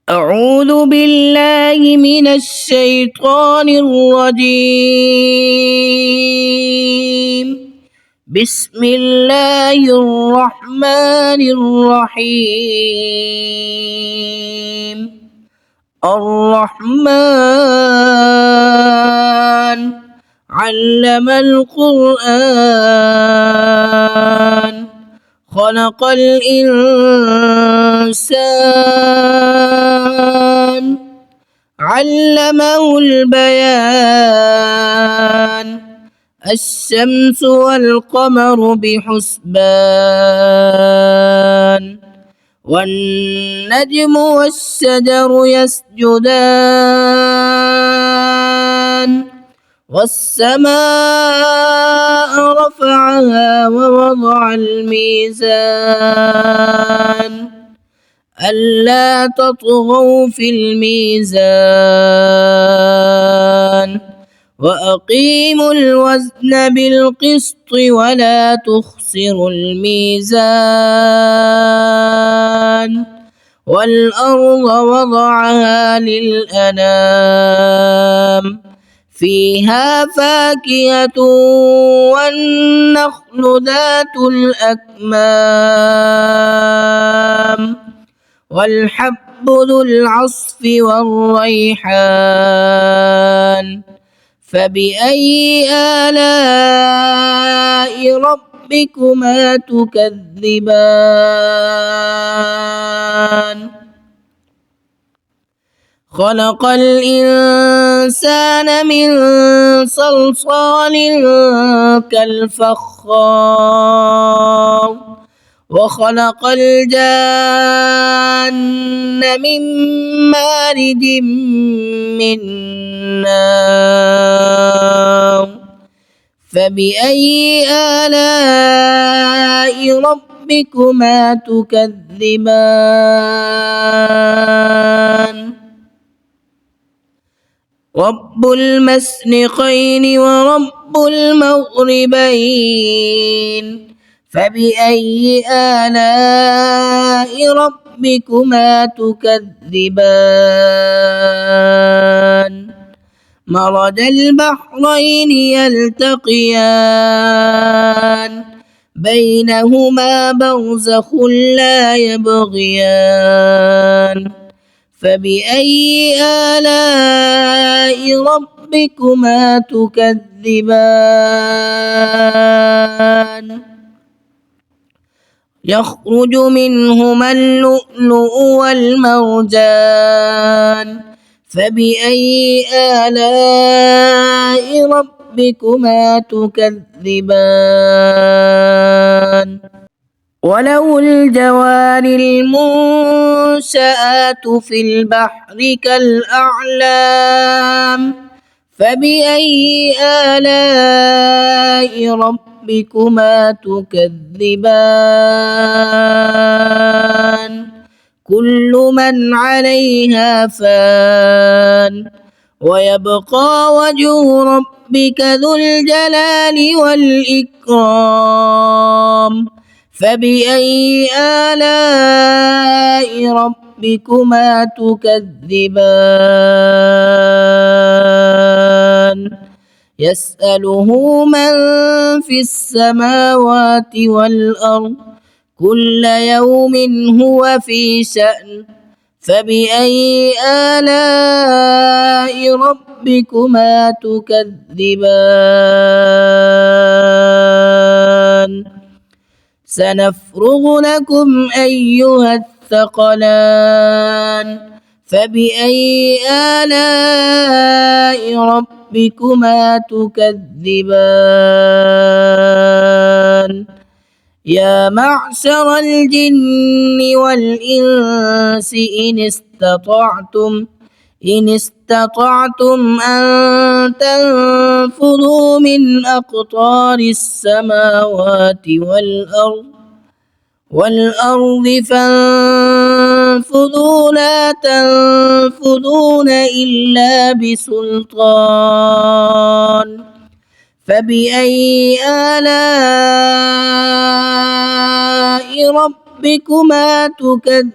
أعوذ بالله من الشيطان الرجيم. بسم الله الرحمن الرحيم. الرحمن علم القرآن خلق الإنسان علمه البيان الشمس والقمر بحسبان والنجم والشجر يسجدان والسماء رفعها ووضع الميزان ألا تطغوا في الميزان وأقيموا الوزن بالقسط ولا تخسروا الميزان والأرض وضعها للأنام فيها فاكهة والنخل ذات الأكمام والحب ذو العصف والريحان فبأي آلاء ربكما تكذبان خلق الإنسان من صلصال كالفخار وخلق الجان من مارج من نار فبأي آلاء ربكما تكذبان رب المشرقين ورب المغربين فبأي آلاء ربكما تكذبان مرج البحرين يلتقيان بينهما برزخ لا يبغيان فبأي آلاء ربكما تكذبان يخرج منهما اللؤلؤ والمرجان فبأي آلاء ربكما تكذبان وله الجوار المنشآت في البحر كالأعلام فبأي آلاء ربكما تكذبان كل من عليها فان ويبقى وجه ربك ذو الجلال والإكرام فبأي آلاء ربكما تكذبان يسأله من في السماوات والأرض كل يوم هو في شأن فبأي آلاء ربكما تكذبان سنفرغ لكم أيها الثقلان فبأي آلاء ربكما تكذبان يا معشر الجن والإنس إن استطعتم أن تنفذوا من أقطار السماوات والأرض فانفذوا لا تنفذون إلا بسلطان فبأي آلاء ربكما تكذبان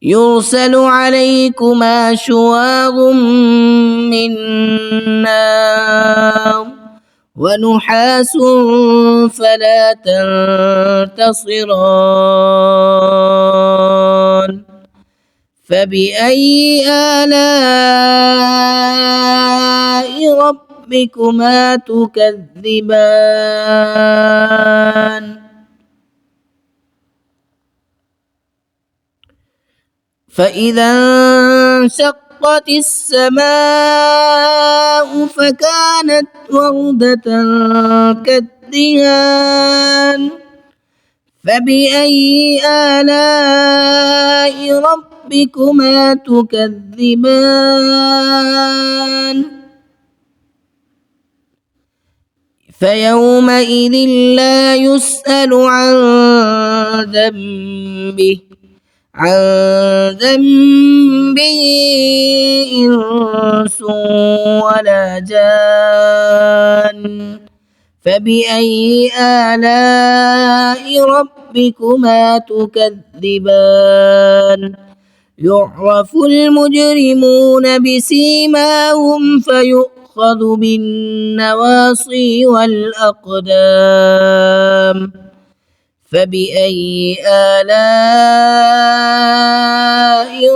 يرسل عليكما شواظ من نار ونحاس فلا تنتصران فبأي آلاء ربكما تكذبان فإذا انشقت السماء فكانت وردة كالدهان فبأي آلاء ربكما تكذبان فيومئذ لا يسأل عن ذنبه إنس ولا جان فبأي آلاء ربكما تكذبان يعرف المجرمون بسيماهم فيؤخذ بالنواصي والأقدام فبأي آلاء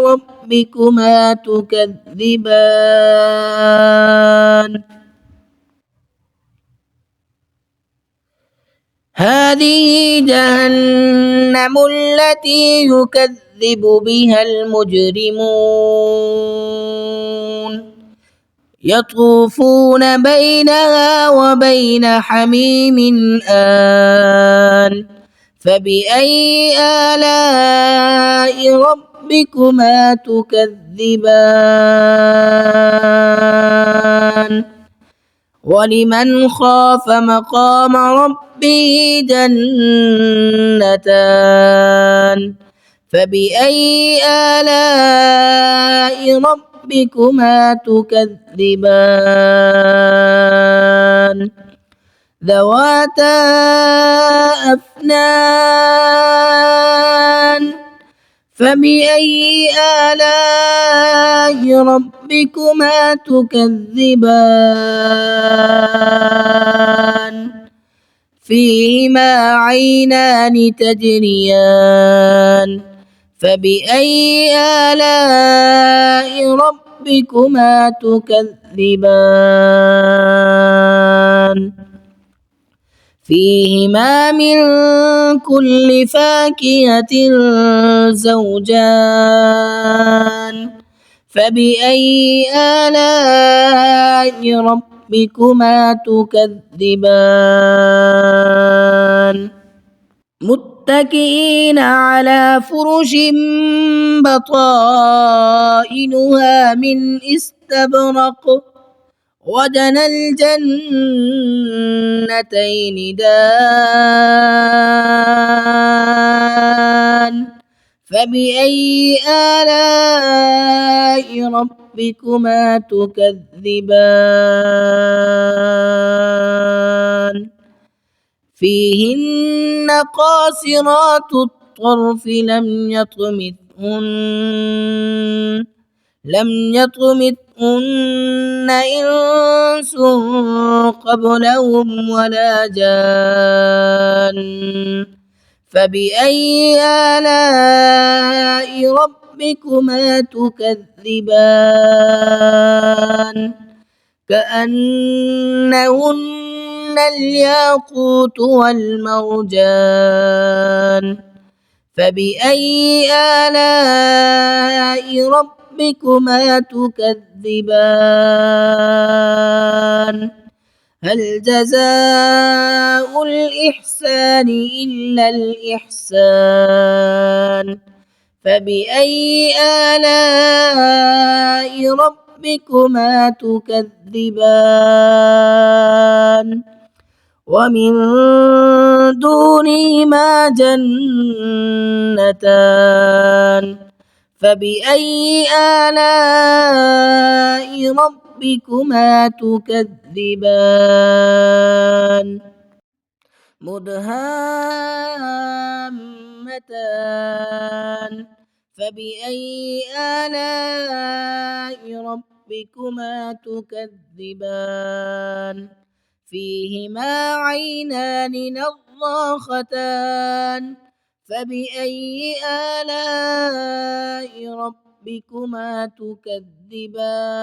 ربكما تكذبان هذه جهنم التي يكذب بها المجرمون يطوفون بينها وبين حميم آن فبأي آلاء ربكما تكذبان ولمن خاف مقام ربه جنتان فبأي آلاء ربكما تكذبان ذواتا أفنان فبأي آلاء ربكما تكذبان فيهما عينان تجريان فبأي آلاء ربكما تكذبان فيهما من كل فاكهة زوجان فبأي آلاء ربكما تكذبان متكئين على فرش بطائنها من استبرق وجنى الجنتين دان فبأي آلاء ربكما تكذبان فيهن قاصرات الطرف لم يطمثهن إنس قبلهم ولا جان فبأي آلاء ربكما تكذبان كأنهن الياقوت والمرجان فبأي آلاء ربكما تكذبان هل جزاء الإحسان إلا الإحسان فبأي آلاء ربكما تكذبان ومن دونهما جنتان فبأي آلاء ربكما تكذبان مدهامتان فبأي آلاء ربكما تكذبان فيهما عينان نضاختان فبأي آلاء ربكما تكذبان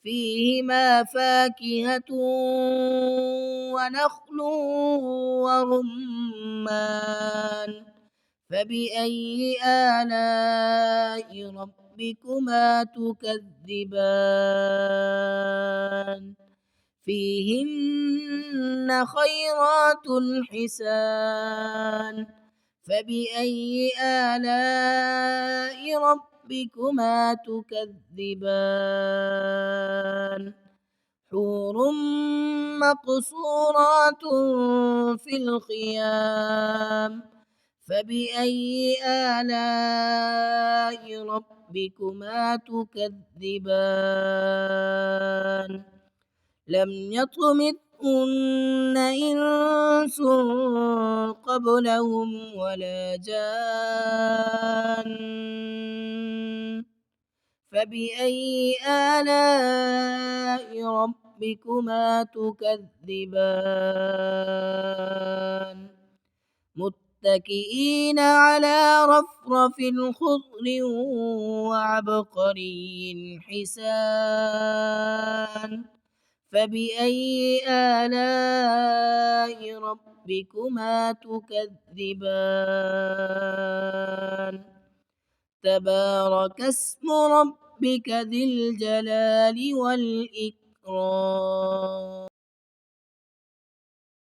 فيهما فاكهة ونخل ورمان فبأي آلاء ربكما تكذبان فيهن خيرات حسان فبأي آلاء ربكما تكذبان حور مقصورات في الخيام فبأي آلاء ربكما تكذبان لم يطمثهن إنس قبلهم ولا جان فبأي آلاء ربكما تكذبان متكئين على رفرف خضر وعبقري حسان فبأي آلاء ربكما تكذبان تبارك اسم ربك ذي الجلال والإكرام.